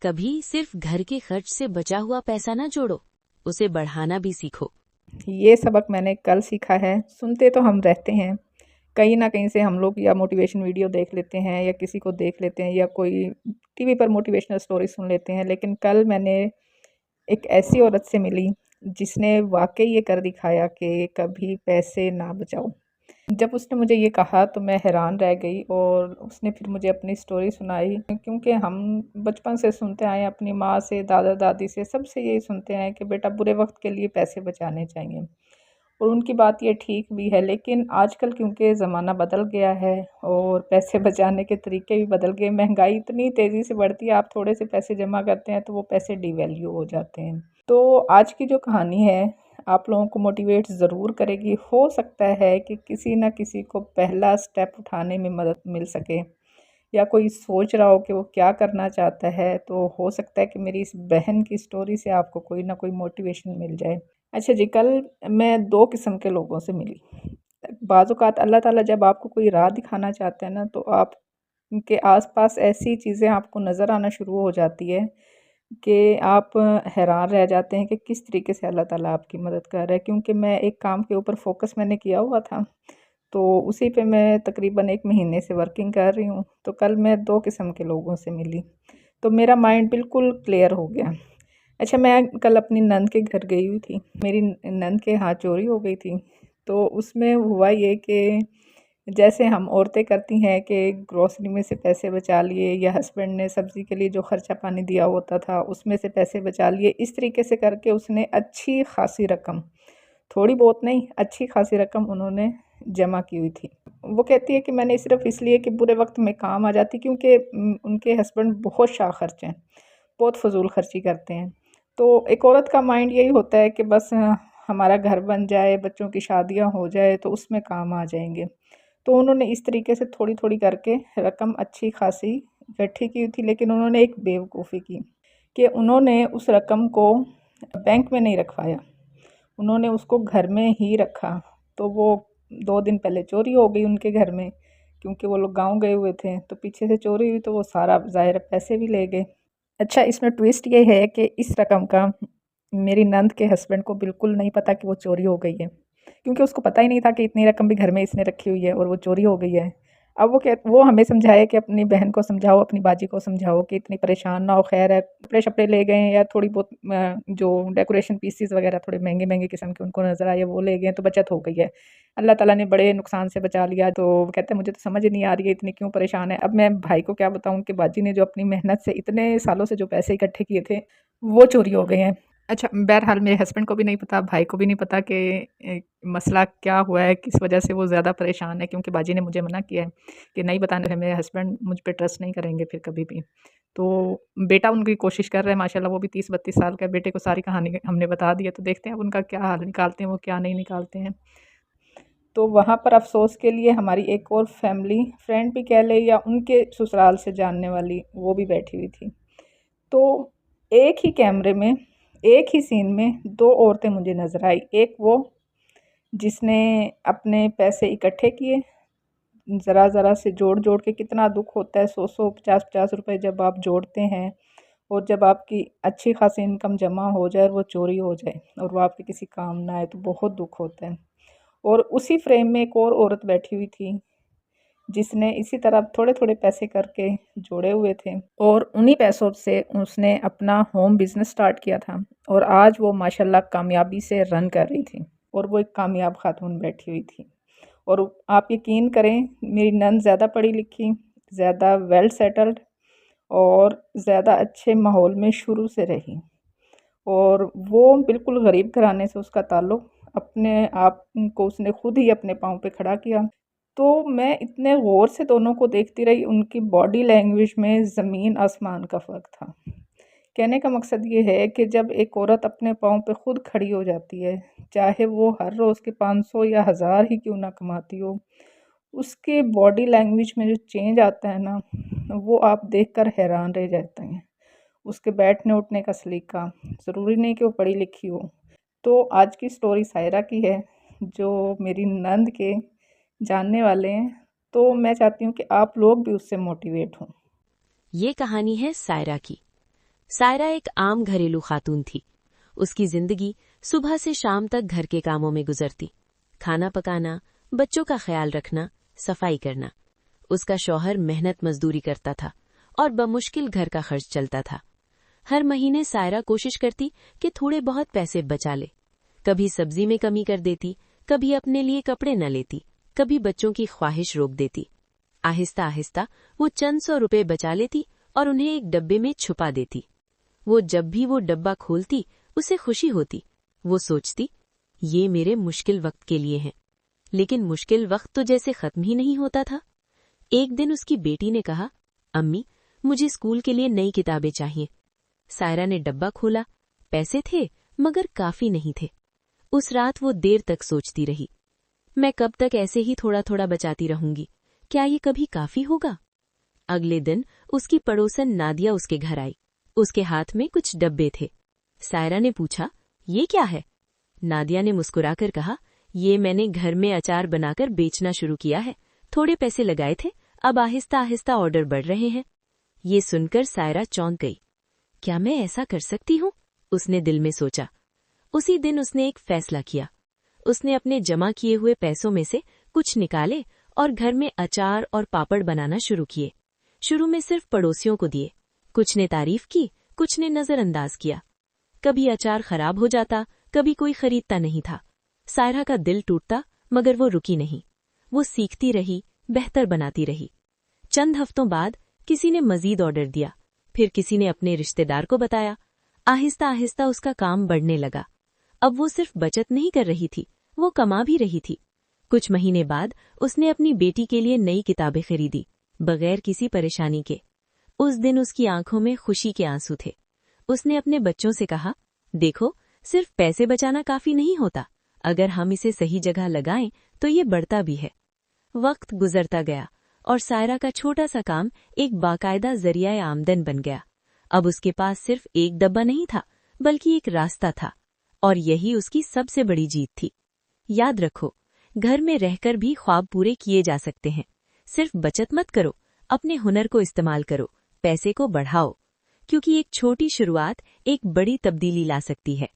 कभी सिर्फ घर के खर्च से बचा हुआ पैसा ना जोड़ो, उसे बढ़ाना भी सीखो। ये सबक मैंने कल सीखा है। सुनते तो हम रहते हैं, कहीं ना कहीं से हम लोग या मोटिवेशन वीडियो देख लेते हैं या किसी को देख लेते हैं या कोई टीवी पर मोटिवेशनल स्टोरी सुन लेते हैं, लेकिन कल मैंने एक ऐसी औरत से मिली जिसने वाकई ये कर दिखाया कि कभी पैसे ना बचाओ। जब उसने मुझे ये कहा तो मैं हैरान रह गई और उसने फिर मुझे अपनी स्टोरी सुनाई, क्योंकि हम बचपन से सुनते आए हैं अपनी माँ से, दादा दादी से, सबसे यही सुनते हैं कि बेटा बुरे वक्त के लिए पैसे बचाने चाहिए। और उनकी बात ये ठीक भी है, लेकिन आजकल क्योंकि ज़माना बदल गया है और पैसे बचाने के तरीके भी बदल गए, महंगाई इतनी तेज़ी से बढ़ती है, आप थोड़े से पैसे जमा करते हैं तो वो पैसे डिवैल्यू हो जाते हैं। तो आज की जो कहानी है आप लोगों को मोटिवेट ज़रूर करेगी। हो सकता है कि किसी न किसी को पहला स्टेप उठाने में मदद मिल सके, या कोई सोच रहा हो कि वो क्या करना चाहता है, तो हो सकता है कि मेरी इस बहन की स्टोरी से आपको कोई ना कोई मोटिवेशन मिल जाए। अच्छा जी, कल मैं 2 किस्म के लोगों से मिली। बाज़ औक़ात अल्लाह ताला जब आपको कोई राह दिखाना चाहते हैं ना, तो आप के आस-पास ऐसी चीज़ें आपको नज़र आना शुरू हो जाती है कि आप हैरान रह जाते हैं कि किस तरीके से अल्लाह ताला आपकी मदद कर रहा है। क्योंकि मैं एक काम के ऊपर फ़ोकस मैंने किया हुआ था, तो उसी पे मैं तकरीबन 1 महीने से वर्किंग कर रही हूँ। तो कल मैं 2 किस्म के लोगों से मिली, तो मेरा माइंड बिल्कुल क्लियर हो गया। अच्छा, मैं कल अपनी नंद के घर गई हुई थी। मेरी नंद के यहाँ चोरी हो गई थी। तो उसमें हुआ ये कि जैसे हम औरतें करती हैं कि ग्रॉसरी में से पैसे बचा लिए, या हस्बैंड ने सब्ज़ी के लिए जो खर्चा पानी दिया होता था उसमें से पैसे बचा लिए, इस तरीके से करके उसने अच्छी खासी रकम, थोड़ी बहुत नहीं, अच्छी खासी रकम उन्होंने जमा की हुई थी। वो कहती है कि मैंने सिर्फ़ इसलिए कि बुरे वक़्त में काम आ जाती, क्योंकि उनके हस्बैंड बहुत शाह-खर्च हैं, बहुत फ़ज़ूल खर्ची करते हैं। तो एक औरत का माइंड यही होता है कि बस हमारा घर बन जाए, बच्चों की शादियाँ हो जाए तो उसमें काम आ जाएँगे। तो उन्होंने इस तरीके से थोड़ी-थोड़ी करके रकम अच्छी खासी इकट्ठी की थी, लेकिन उन्होंने एक बेवकूफ़ी की कि उन्होंने उस रकम को बैंक में नहीं रखवाया, उन्होंने उसको घर में ही रखा। तो वो 2 दिन पहले चोरी हो गई उनके घर में, क्योंकि वो लोग गाँव गए हुए थे, तो पीछे से चोरी हुई तो वो सारा ज़ाहिर है पैसे भी ले गए। अच्छा, इसमें ट्विस्ट ये है कि इस रकम का मेरी नंद के हस्बैंड को बिल्कुल नहीं पता कि वो चोरी हो गई है, क्योंकि उसको पता ही नहीं था कि इतनी रकम भी घर में इसने रखी हुई है और वो चोरी हो गई है। अब वो हमें समझाए कि अपनी बहन को समझाओ, अपनी बाजी को समझाओ कि इतनी परेशान ना हो, खैर है, कपड़े-शपड़े ले गए हैं या थोड़ी बहुत जो डेकोरेशन पीसेस वगैरह थोड़े महँगे-महँगे किस्म के उनको नज़र आए वो ले गए हैं, तो बचत हो गई है। अल्लाह ताला ने बड़े नुकसान से बचा लिया। तो वो कहते हैं मुझे तो समझ ही नहीं आ रही है इतनी क्यों परेशान है। अब मैं भाई को क्या बताऊँ कि बाजी ने जो अपनी मेहनत से इतने सालों से जो पैसे इकट्ठे किए थे, वो चोरी हो गए हैं। अच्छा, बहरहाल मेरे हस्बैंड को भी नहीं पता, भाई को भी नहीं पता कि मसला क्या हुआ है, किस वजह से वो ज़्यादा परेशान है, क्योंकि बाजी ने मुझे मना किया है कि नहीं बताना है। मेरे हस्बैंड मुझ पे ट्रस्ट नहीं करेंगे फिर कभी भी। तो बेटा उनकी कोशिश कर रहा है माशाल्लाह, वो भी 30-32 साल का है, बेटे को सारी कहानी हमने बता दी है, तो देखते हैं अब उनका क्या हल निकालते हैं, वो क्या नहीं निकालते हैं। तो वहाँ पर अफ़सोस के लिए हमारी एक और फैमिली फ्रेंड भी कह लें, या उनके ससुराल से जानने वाली, वो भी बैठी हुई थी। तो एक ही कैमरे में, एक ही सीन में 2 औरतें मुझे नज़र आई। एक वो जिसने अपने पैसे इकट्ठे किए, ज़रा-ज़रा से जोड़-जोड़ के, कितना दुःख होता है 100-100, 50-50 रुपए जब आप जोड़ते हैं और जब आपकी अच्छी खासी इनकम जमा हो जाए और वो चोरी हो जाए और वो आपके किसी काम ना आए, तो बहुत दुःख होता है। और उसी फ्रेम में एक और औरत बैठी हुई थी जिसने इसी तरह थोड़े-थोड़े पैसे करके जोड़े हुए थे और उन्हीं पैसों से उसने अपना होम बिज़नेस स्टार्ट किया था, और आज वो माशाल्लाह कामयाबी से रन कर रही थी और वो एक कामयाब खातून बैठी हुई थी। और आप यकीन करें, मेरी नंद ज़्यादा पढ़ी लिखी, ज़्यादा वेल सेटल्ड और ज़्यादा अच्छे माहौल में शुरू से रही, और वो बिल्कुल गरीब घराने से उसका ताल्लुक़, अपने आप को उसने खुद ही अपने पाँव पे खड़ा किया। तो मैं इतने गौर से दोनों को देखती रही, उनकी बॉडी लैंग्वेज में ज़मीन आसमान का फ़र्क था। कहने का मकसद ये है कि जब एक औरत अपने पाँव पे खुद खड़ी हो जाती है, चाहे वो हर रोज़ के 500 या 1000 ही क्यों ना कमाती हो, उसके बॉडी लैंग्वेज में जो चेंज आता है ना, वो आप देखकर हैरान रह जाते हैं। उसके बैठने-उठने का सलीका, ज़रूरी नहीं कि वो पढ़ी लिखी हो। तो आज की स्टोरी सायरा की है, जो मेरी नंद के जानने वाले हैं, तो मैं चाहती हूँ कि आप लोग भी उससे मोटिवेट हों। ये कहानी है सायरा की। सायरा एक आम घरेलू खातून थी। उसकी जिंदगी सुबह से शाम तक घर के कामों में गुजरती। खाना पकाना, बच्चों का ख्याल रखना, सफाई करना। उसका शौहर मेहनत मजदूरी करता था और बमुश्किल घर का खर्च चलता था। हर महीने सायरा कोशिश करती कि थोड़े बहुत पैसे बचा ले। कभी सब्जी में कमी कर देती, कभी अपने लिए कपड़े न लेती, कभी बच्चों की ख्वाहिश रोक देती। आहिस्ता आहिस्ता वो चंद 100 रुपए बचा लेती और उन्हें एक डब्बे में छुपा देती। वो जब भी वो डब्बा खोलती उसे खुशी होती। वो सोचती, ये मेरे मुश्किल वक्त के लिए हैं। लेकिन मुश्किल वक्त तो जैसे खत्म ही नहीं होता था। एक दिन उसकी बेटी ने कहा, अम्मी, मुझे स्कूल के लिए नई किताबें चाहिए। सायरा ने डब्बा खोला। पैसे थे मगर काफी नहीं थे। उस रात वो देर तक सोचती रही, मैं कब तक ऐसे ही थोड़ा थोड़ा बचाती रहूंगी? क्या ये कभी काफी होगा? अगले दिन उसकी पड़ोसन नादिया उसके घर आई। उसके हाथ में कुछ डब्बे थे। सायरा ने पूछा, ये क्या है? नादिया ने मुस्कुराकर कहा, ये मैंने घर में अचार बनाकर बेचना शुरू किया है। थोड़े पैसे लगाए थे, अब आहिस्ता आहिस्ता ऑर्डर बढ़ रहे हैं। ये सुनकर सायरा चौंक गई। क्या मैं ऐसा कर सकती हूँ? उसने दिल में सोचा। उसी दिन उसने एक फैसला किया। उसने अपने जमा किए हुए पैसों में से कुछ निकाले और घर में अचार और पापड़ बनाना शुरू किए। शुरू में सिर्फ पड़ोसियों को दिए। कुछ ने तारीफ की, कुछ ने नजरअंदाज किया। कभी अचार खराब हो जाता, कभी कोई खरीदता नहीं था। सायरा का दिल टूटता, मगर वो रुकी नहीं। वो सीखती रही, बेहतर बनाती रही। चंद हफ्तों बाद किसी ने मजीद ऑर्डर दिया। फिर किसी ने अपने रिश्तेदार को बताया। आहिस्ता आहिस्ता उसका काम बढ़ने लगा। अब वो सिर्फ बचत नहीं कर रही थी, वो कमा भी रही थी। कुछ महीने बाद उसने अपनी बेटी के लिए नई किताबें खरीदी, बगैर किसी परेशानी के। उस दिन उसकी आंखों में खुशी के आंसू थे। उसने अपने बच्चों से कहा, देखो, सिर्फ पैसे बचाना काफी नहीं होता। अगर हम इसे सही जगह लगाएं तो ये बढ़ता भी है। वक्त गुजरता गया और सायरा का छोटा सा काम एक बाकायदा जरिया आमदन बन गया। अब उसके पास सिर्फ एक डब्बा नहीं था, बल्कि एक रास्ता था। और यही उसकी सबसे बड़ी जीत थी। याद रखो, घर में रहकर भी ख्वाब पूरे किए जा सकते हैं। सिर्फ बचत मत करो, अपने हुनर को इस्तेमाल करो, पैसे को बढ़ाओ। क्योंकि एक छोटी शुरुआत एक बड़ी तब्दीली ला सकती है।